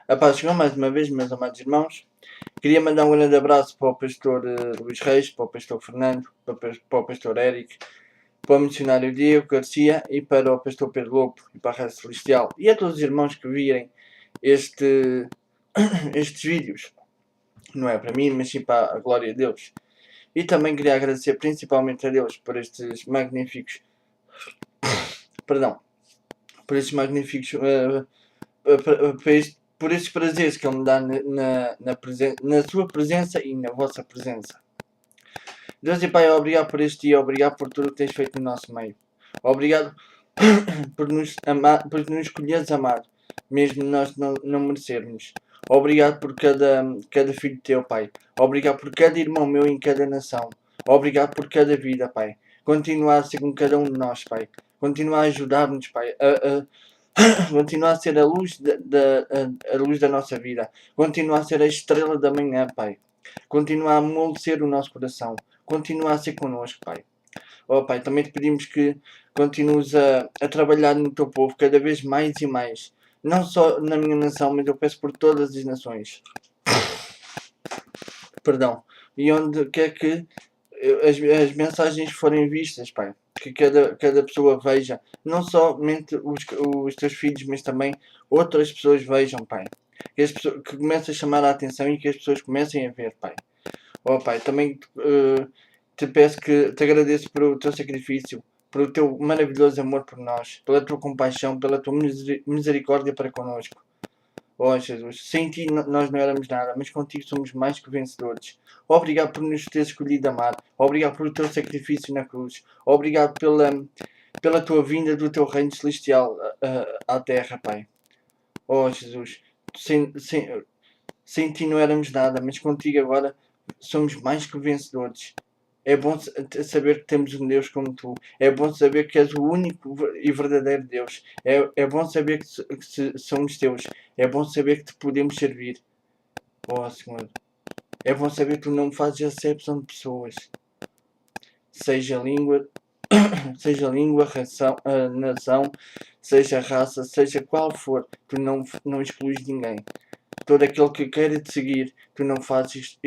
A paz do Senhor, mais uma vez, meus amados irmãos. Queria mandar um grande abraço para o pastor Luís Reis, para o pastor Fernando, para o pastor Érico, para o missionário Diego Garcia e para o pastor Pedro Lopo e para a Raça Celestial. E a todos os irmãos que virem estes vídeos. Não é para mim, mas sim para a glória de Deus. E também queria agradecer principalmente a Deus por estes magníficos... por estes magníficos... por estes prazeres que Ele me dá na sua presença e na vossa presença. Deus e Pai, obrigado por este dia, obrigado por tudo o que tens feito no nosso meio. Obrigado por nos escolheres amar, mesmo nós não merecermos. Obrigado por cada filho teu, Pai. Obrigado por cada irmão meu em cada nação. Obrigado por cada vida, Pai. Continua a ser com cada um de nós, Pai. Continua a ajudar-nos, Pai. Continua a ser a luz a luz da nossa vida. Continua a ser a estrela da manhã, Pai. Continua a amolecer o nosso coração. Continua a ser connosco, Pai. Oh, Pai, também te pedimos que continues a trabalhar no teu povo cada vez mais e mais. Não só na minha nação, mas eu peço por todas as nações. Perdão. E onde quer que as mensagens forem vistas, Pai. Que cada pessoa veja. Não somente os teus filhos, mas também outras pessoas vejam, Pai. Que comece a chamar a atenção e que as pessoas comecem a ver, Pai. Oh, Pai, também te peço que te agradeço pelo teu sacrifício, pelo teu maravilhoso amor por nós, pela tua compaixão, pela tua misericórdia para connosco. Oh, Jesus, sem ti nós não éramos nada, mas contigo somos mais que vencedores. Obrigado por nos ter escolhido amar. Obrigado pelo teu sacrifício na cruz. Obrigado pela tua vinda do teu reino celestial à terra, Pai. Oh, Jesus, sem ti não éramos nada, mas contigo agora somos mais que vencedores. É bom saber que temos um Deus como tu. É bom saber que és o único e verdadeiro Deus. É bom saber que somos teus. É bom saber que te podemos servir. Oh, Senhor. É bom saber que tu não fazes acepção de pessoas. Seja língua, nação, seja raça, seja qual for. Tu não excluís ninguém. Todo aquele que queira te seguir, tu não fazes,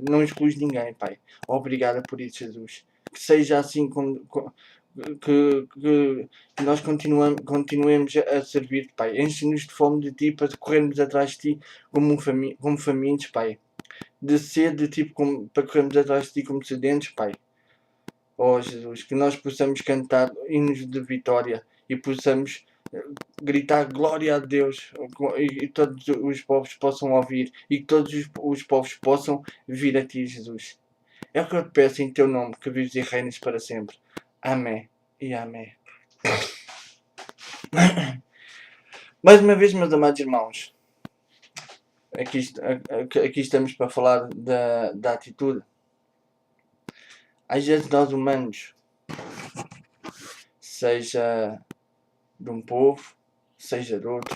não excluís ninguém, Pai. Obrigado por isso, Jesus. Que seja assim que nós continuemos a servir-te, Pai. Enche-nos de fome de Ti para corrermos atrás de Ti como famintos, Pai. De sede de Ti para corrermos atrás de Ti como sedentos, Pai. Oh, Jesus, que nós possamos cantar hinos de vitória e possamos gritar glória a Deus e todos os povos possam ouvir e que todos os povos possam vir a Ti, Jesus. É o que eu te peço em Teu nome, que vives e reinas para sempre. Amém e amém. Mais uma vez, meus amados irmãos, aqui estamos para falar da atitude. Às vezes nós humanos, seja de um povo, seja de outro,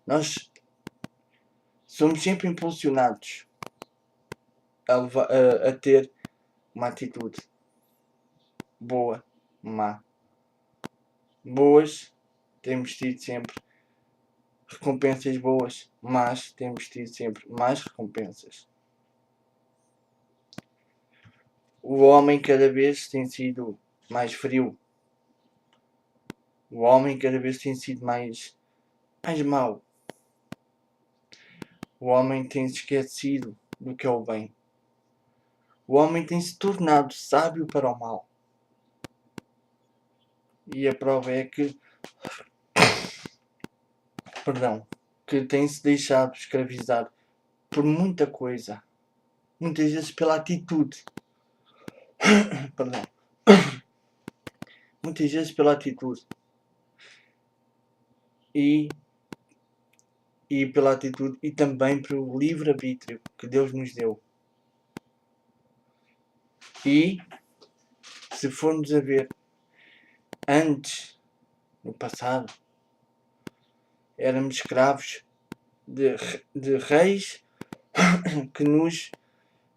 nós somos sempre impulsionados a ter uma atitude boa, má. Boas, temos tido sempre recompensas boas, mas temos tido sempre mais recompensas. O homem cada vez tem sido mais frio. O homem cada vez tem sido mais mau. O homem tem se esquecido do que é o bem. O homem tem se tornado sábio para o mal. E a prova é que tem se deixado escravizar por muita coisa. Muitas vezes pela atitude. Muitas vezes pela atitude. E pela atitude e também pelo livre-arbítrio que Deus nos deu. E se formos a ver antes, no passado, éramos escravos de reis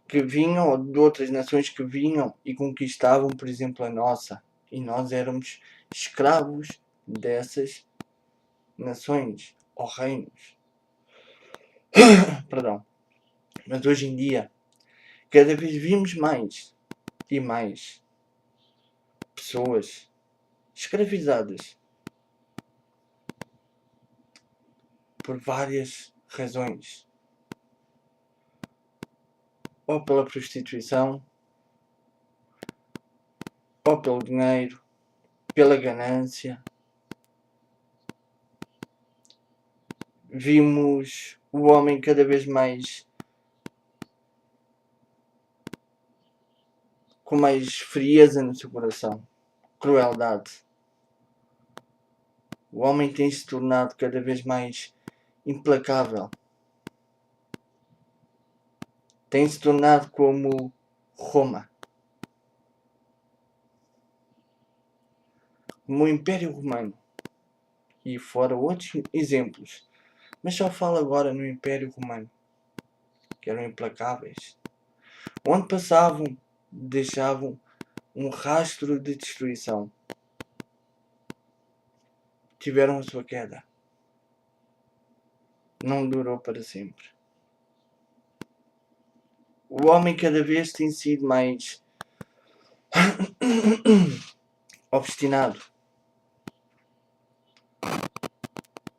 que vinham, ou de outras nações que vinham e conquistavam, por exemplo, a nossa. E nós éramos escravos dessas nações ou reinos. Perdão. Mas hoje em dia, cada vez vimos mais e mais pessoas escravizadas por várias razões. Ou pela prostituição, ou pelo dinheiro, pela ganância. Vimos o homem cada vez mais com mais frieza no seu coração, crueldade. O homem tem se tornado cada vez mais implacável. Tem se tornado como Roma, como o Império Romano. E fora outros exemplos. Mas só falo agora no Império Romano, que eram implacáveis. Onde passavam, deixavam um rastro de destruição. Tiveram a sua queda. Não durou para sempre. O homem cada vez tem sido mais obstinado,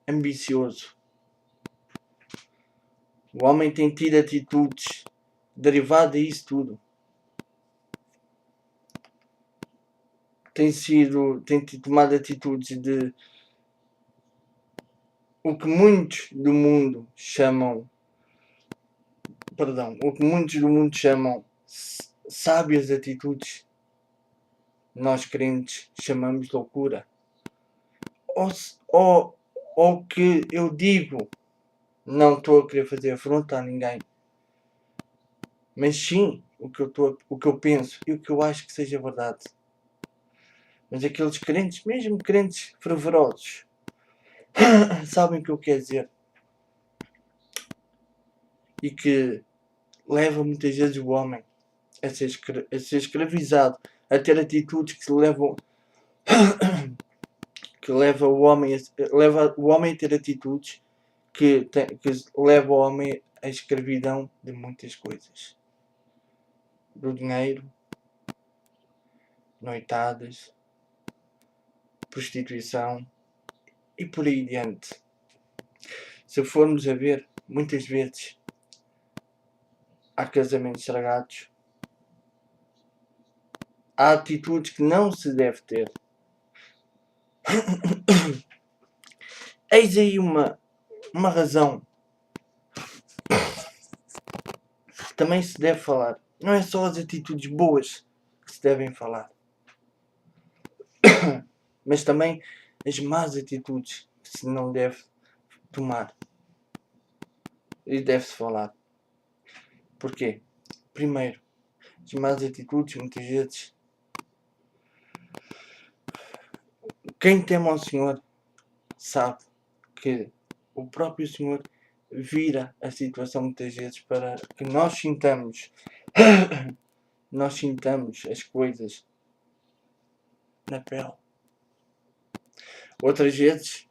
ambicioso. O homem tem tido atitudes derivadas disso tudo. Tem tomado atitudes de o que muitos do mundo chamam sábias atitudes. Nós crentes chamamos loucura. Ou que eu digo, não estou a querer fazer afronta a ninguém, mas sim o que eu penso e o que eu acho que seja verdade. Mas aqueles crentes, mesmo crentes fervorosos, sabem o que eu quero dizer. E que leva muitas vezes o homem a ser escravizado, a ter atitudes que levam que leva o homem a ter atitudes que leva o homem à escravidão de muitas coisas. Do dinheiro, noitadas, prostituição e por aí adiante. Se formos a ver, muitas vezes há casamentos estragados, há atitudes que não se deve ter. Eis aí uma razão que também se deve falar. Não é só as atitudes boas que se devem falar, mas também as más atitudes que se não deve tomar e deve-se falar. Porquê? Primeiro, as más atitudes muitas vezes, quem teme ao Senhor sabe que o próprio Senhor vira a situação muitas vezes para que nós sintamos as coisas na pele. Outras vezes,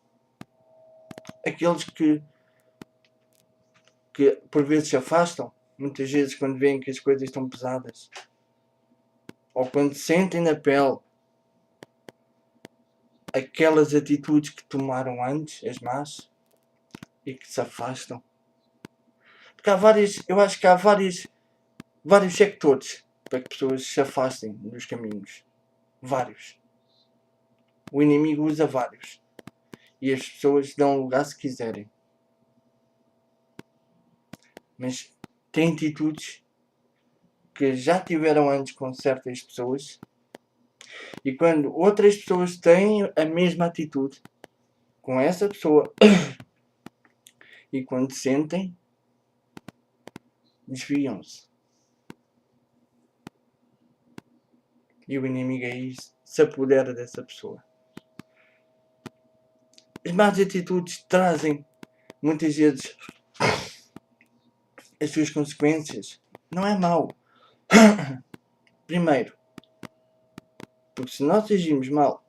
aqueles que por vezes se afastam, muitas vezes quando veem que as coisas estão pesadas, ou quando sentem na pele aquelas atitudes que tomaram antes, as más, e que se afastam. Porque eu acho que há vários sectores para que pessoas se afastem dos caminhos. Vários. O inimigo usa vários. E as pessoas dão lugar se quiserem. Mas tem atitudes que já tiveram antes com certas pessoas, e quando outras pessoas têm a mesma atitude com essa pessoa e quando sentem, desviam-se. E o inimigo aí se apodera dessa pessoa. As más atitudes trazem muitas vezes as suas consequências. Não é mau. Primeiro, porque se nós agimos mal,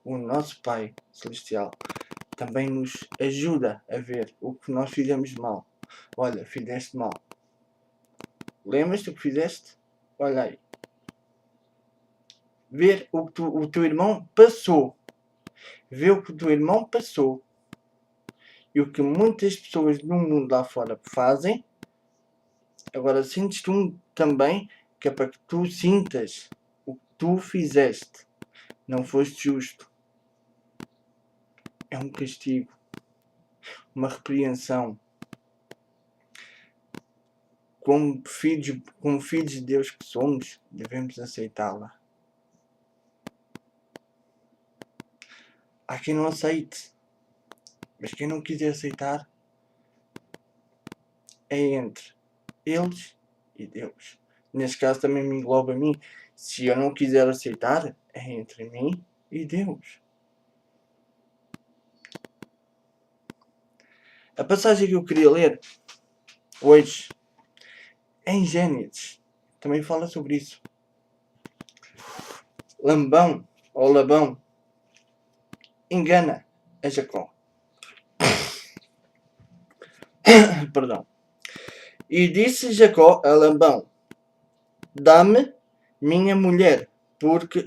o nosso Pai Celestial também nos ajuda a ver o que nós fizemos de mal. Olha, fizeste mal. Lembras-te do que fizeste? Olha aí. Ver o que o teu irmão passou. Ver o que o teu irmão passou. E o que muitas pessoas no mundo lá fora fazem. Agora sentes tu também, que é para que tu sintas o que tu fizeste. Não foste justo. É um castigo. Uma repreensão. Como filhos de Deus que somos, devemos aceitá-la. Há quem não aceite. Mas quem não quiser aceitar, é entre eles e Deus. Neste caso também me engloba a mim. Se eu não quiser aceitar, é entre mim e Deus. A passagem que eu queria ler hoje é em Gênesis. Também fala sobre isso. Labão engana a Jacó. Perdão. E disse Jacó a Labão: dá-me minha mulher, porque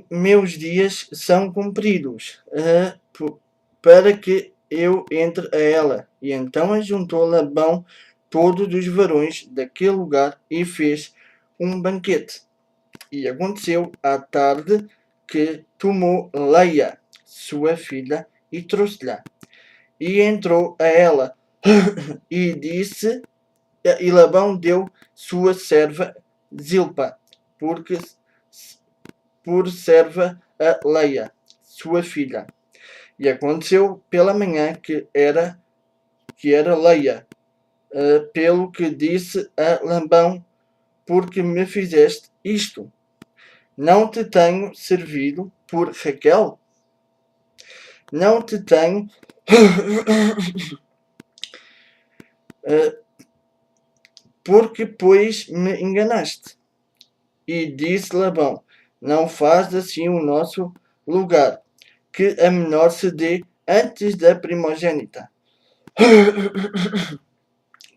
meus dias são cumpridos, para que eu entre a ela. E então ajuntou Labão todos os varões daquele lugar e fez um banquete. E aconteceu à tarde que tomou Leia, sua filha, e trouxe-lhe. E entrou a ela e disse, e Labão deu sua serva Zilpa, por serva a Leia, sua filha. E aconteceu pela manhã que era Leia, pelo que disse a Labão: porque me fizeste isto? Não te tenho servido por Raquel? Não te tenho porque pois me enganaste. E disse Labão: não faz assim o nosso lugar, que a menor se dê antes da primogênita.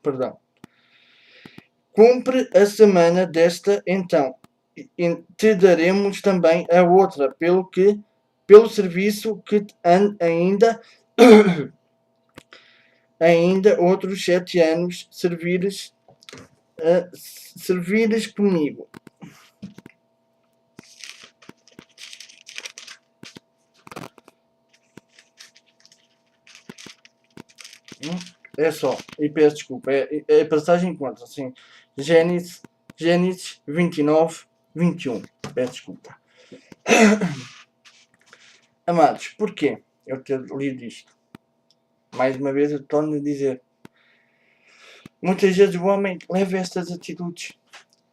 Perdão. Cumpre a semana desta então, e te daremos também a outra, pelo serviço que ainda outros 7 anos servires comigo. É só, e peço desculpa, a passagem encontra assim, Gênesis 29, 21. Peço desculpa. Amados, porquê eu ter lido isto? Mais uma vez eu torno a dizer, muitas vezes o homem leva estas atitudes.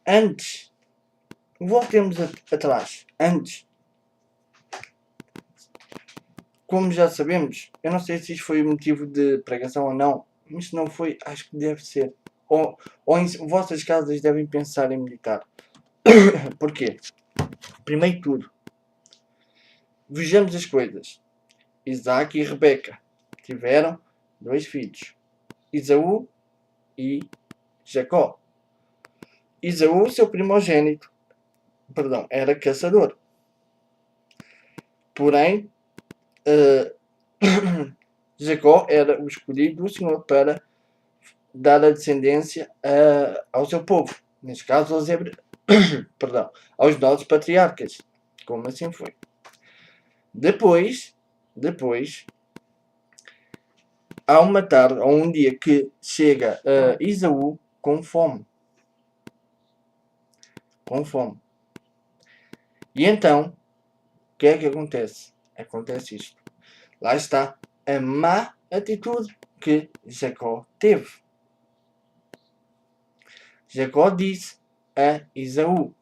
Antes, voltemos atrás. Antes, como já sabemos, eu não sei se isto foi o motivo de pregação ou não, mas se não foi, acho que deve ser. Ou em vossas casas devem pensar em meditar. Porquê? Primeiro de tudo, vejamos as coisas. Isaac e Rebeca tiveram 2 filhos, Esaú e Jacó. Esaú, seu primogênito, era caçador. Porém, Jacó era o escolhido do Senhor para dar a descendência ao seu povo. Neste caso, aos nossos patriarcas. Como assim foi? Depois, há uma tarde ou um dia que chega Esaú com fome. E então, o que é que acontece? Acontece isto. Lá está a má atitude que Jacó teve. Jacó disse a Esaú.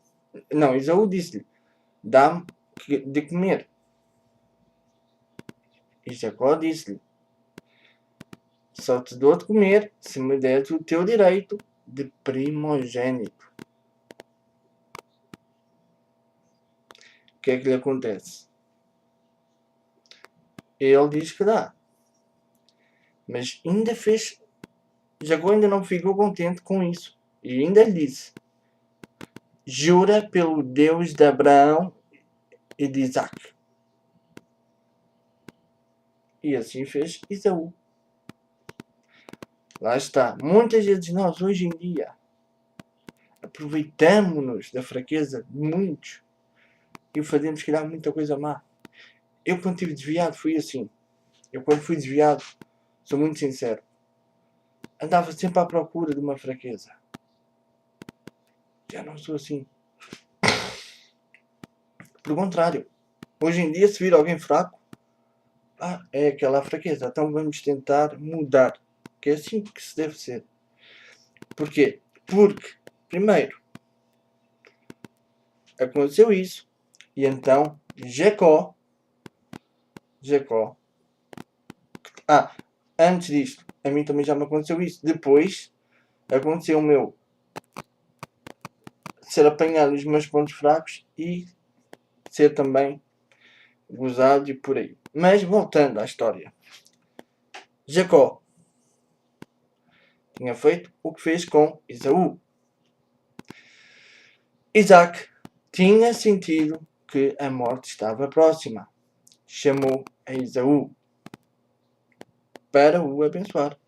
Não, Esaú disse-lhe: dá-me de comer. E Jacó disse-lhe: só te dou de comer se me deres o teu direito de primogênito. O que é que lhe acontece? Ele diz que dá. Mas ainda fez. Jacó ainda não ficou contente com isso. E ainda lhe disse: jura pelo Deus de Abraão e de Isaac. E assim fez Esaú. Lá está. Muitas vezes nós, hoje em dia, aproveitamos-nos da fraqueza de muitos e fazemos criar muita coisa má. Eu, quando estive desviado, fui assim. Eu, quando fui desviado, sou muito sincero, andava sempre à procura de uma fraqueza. Já não sou assim. Pelo contrário, hoje em dia, se vir alguém fraco, é aquela fraqueza. Então vamos tentar mudar. Que é assim que se deve ser. Porquê? Porque, primeiro, aconteceu isso. E então, Jacó. Antes disto, a mim também já me aconteceu isso. Depois, aconteceu o meu ser apanhado nos meus pontos fracos e ser também gozado e por aí. Mas voltando à história. Jacó tinha feito o que fez com Esaú. Isaac tinha sentido que a morte estava próxima. Chamou a Esaú para o abençoar.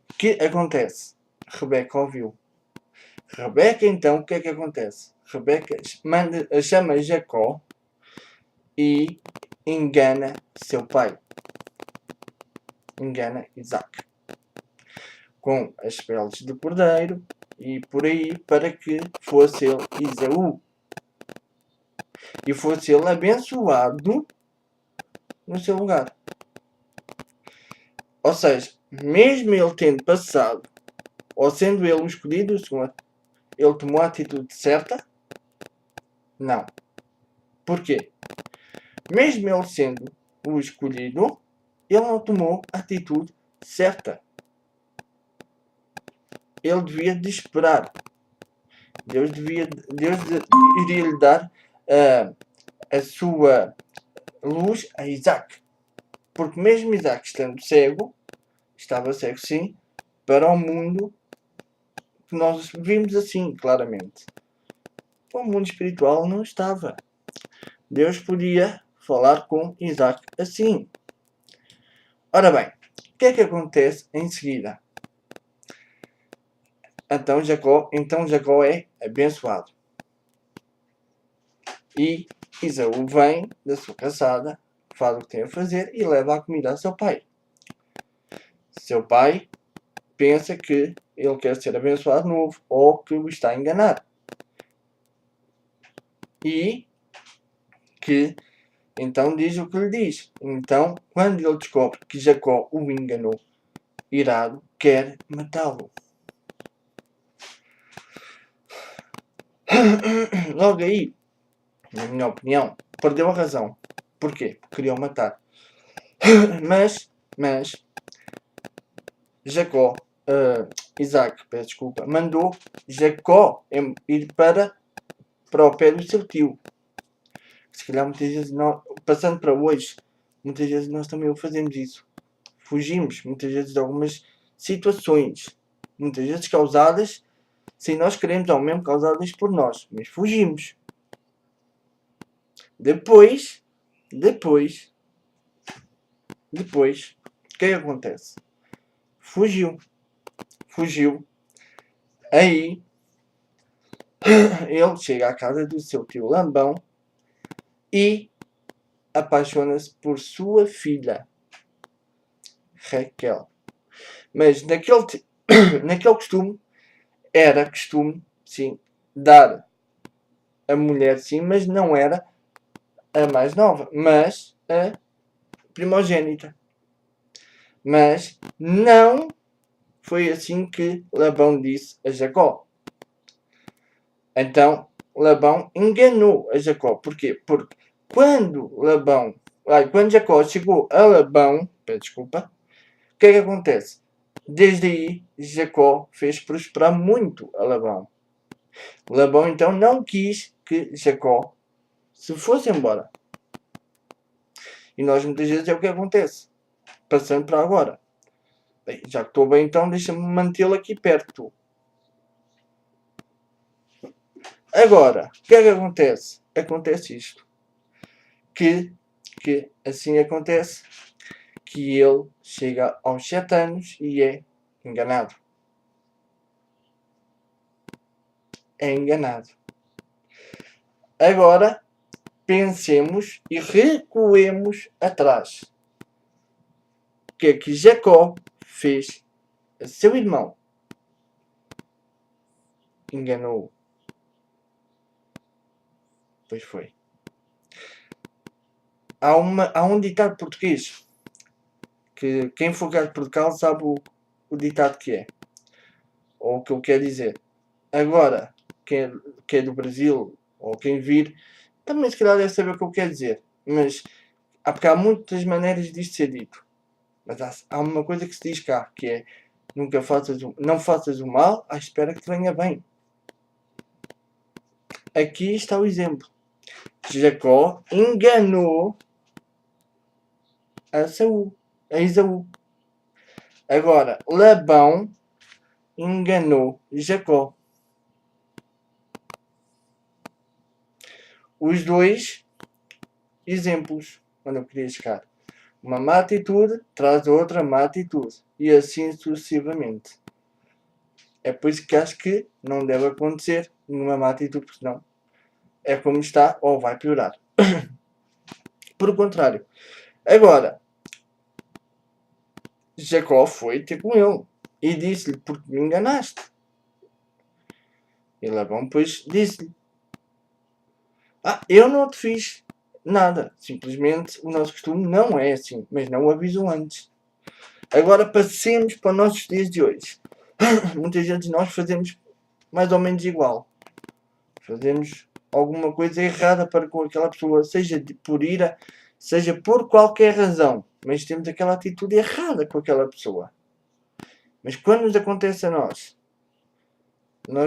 O que acontece? Rebeca ouviu. Rebeca, então, o que é que acontece? Rebeca chama Jacó e engana seu pai. Engana Isaac. Com as peles de cordeiro e por aí, para que fosse ele Esaú. E fosse ele abençoado no seu lugar. Ou seja, mesmo ele tendo passado, ou sendo ele o escolhido do Senhor, ele tomou a atitude certa? Não. Porquê? Mesmo ele sendo o escolhido, ele não tomou a atitude certa. Ele devia de esperar. Deus iria lhe dar a sua luz a Isaac. Porque mesmo Isaac estando cego, estava cego sim, para o mundo que nós vimos assim, claramente. O mundo espiritual não estava. Deus podia falar com Isaac assim. Ora bem, o que é que acontece em seguida? Então Jacó é abençoado. E Esaú vem da sua caçada, faz o que tem a fazer e leva a comida ao seu pai. Seu pai pensa que ele quer ser abençoado de novo ou que o está a enganar. E que então diz o que lhe diz. Então, quando ele descobre que Jacó o enganou, irado, quer matá-lo. Logo aí, na minha opinião, perdeu a razão. Porquê? Queria o matar. Mas Jacó, Isaac, peço desculpa, mandou Jacó ir para o pé do seu tio. Se calhar muitas vezes nós, passando para hoje, muitas vezes nós também o fazemos isso. Fugimos muitas vezes de algumas situações, muitas vezes causadas, sem nós queremos, ou mesmo causadas por nós, mas fugimos. Depois, o que acontece? Fugiu. Aí, ele chega à casa do seu tio Labão e apaixona-se por sua filha, Raquel. Mas naquele costume, era costume, sim, dar a mulher, sim, mas não era a mais nova, mas a primogênita. Mas não foi assim que Labão disse a Jacó. Então, Labão enganou a Jacó. Porquê? Porque quando Jacó chegou a Labão, peço desculpa, o que é que acontece? Desde aí, Jacó fez prosperar muito a Labão. Labão então não quis que Jacó se fosse embora. E nós muitas vezes é o que acontece. Passando para agora. Bem, já que estou bem, então deixa-me mantê-lo aqui perto. Agora, o que é que acontece? Acontece isto. Que assim acontece que ele chega aos 7 anos e é enganado. É enganado. Agora, pensemos e recuemos atrás. O que é que Jacó fez a seu irmão? Enganou-o. Pois foi. Há um ditado português que quem for cá de Portugal sabe o ditado que é. Ou o que eu quero dizer. Agora, quem é do Brasil ou quem vir, também se calhar deve saber o que eu quero dizer. Mas porque há muitas maneiras disto ser dito. Mas há uma coisa que se diz cá, que é não faças o mal à espera que te venha bem. Aqui está o exemplo. Jacó enganou a Esaú. Agora, Labão enganou Jacó. Os dois exemplos, quando eu queria chegar. Uma má atitude traz outra má atitude. E assim sucessivamente. É por isso que acho que não deve acontecer nenhuma má atitude, porque senão é como está ou vai piorar. Por o contrário. Agora, Jacó foi ter com ele e disse-lhe: porque me enganaste. E Labão depois disse-lhe: eu não te fiz nada. Simplesmente o nosso costume não é assim, mas não o aviso antes. Agora passemos para os nossos dias de hoje. Muitas vezes nós fazemos mais ou menos igual. Fazemos alguma coisa errada para com aquela pessoa, seja por ira, seja por qualquer razão. Mas temos aquela atitude errada com aquela pessoa. Mas quando nos acontece a nós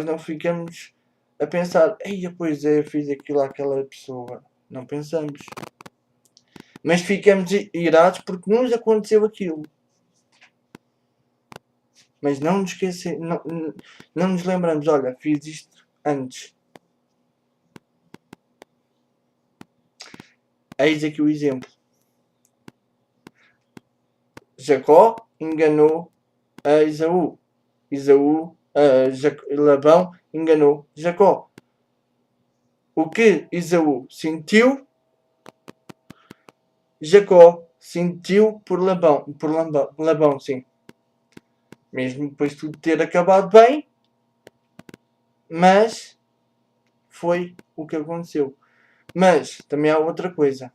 não ficamos a pensar: eia, pois é, eu fiz aquilo àquela pessoa. Não pensamos. Mas ficamos irados porque nos aconteceu aquilo. Mas não nos esquecemos, não nos lembramos: olha, fiz isto antes. Eis aqui o exemplo. Jacó enganou a Esaú. Labão enganou Jacó. O que Esaú sentiu, Jacó sentiu por Labão, sim. Mesmo depois de tudo ter acabado bem, mas foi o que aconteceu. Mas também há outra coisa.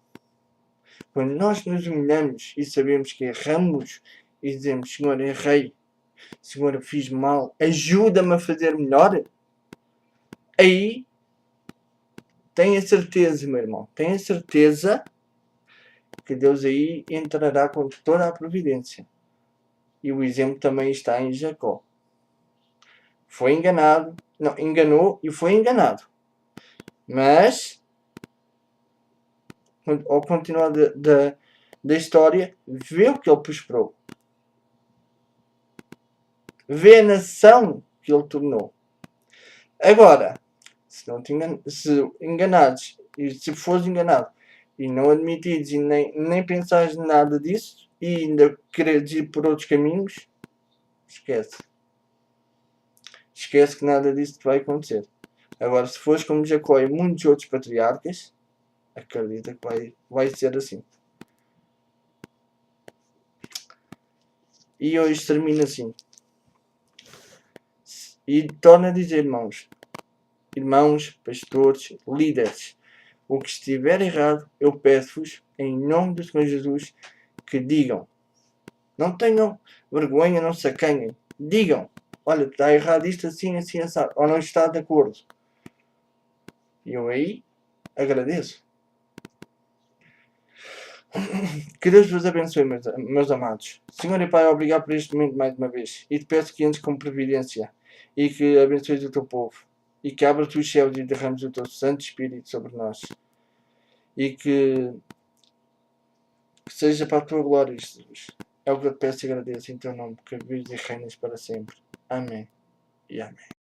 Quando nós nos humilhamos e sabemos que erramos e dizemos: Senhor, errei, Senhor, fiz mal, ajuda-me a fazer melhor. Aí, tenha certeza, meu irmão, tenha certeza que Deus aí entrará com toda a providência. E o exemplo também está em Jacó. Foi enganado, não, enganou e foi enganado. Mas, ao continuar da história, vê o que ele prosperou. Vê a nação que ele tornou. Agora, se enganados, e se fores enganado, e não admitires e nem pensares nada disso, e ainda quereres ir por outros caminhos, esquece. Esquece que nada disso te vai acontecer. Agora, se fores como Jacó e muitos outros patriarcas, acredita que vai ser assim. E hoje termina assim. E torna a dizer, irmãos, pastores, líderes, o que estiver errado, eu peço-vos, em nome do Senhor Jesus, que digam. Não tenham vergonha, não se acanhem. Digam: olha, está errado isto assim, assim, assim, ou não está de acordo. E eu aí agradeço. Que Deus vos abençoe, meus amados. Senhor e Pai, obrigado por este momento mais uma vez. E te peço que entres com previdência e que abençoes o teu povo. E que abras os céus e derrames o teu Santo Espírito sobre nós. E que que seja para a tua glória, Jesus. É o que eu te peço e agradeço em teu nome, que vives e reinas para sempre. Amém e amém.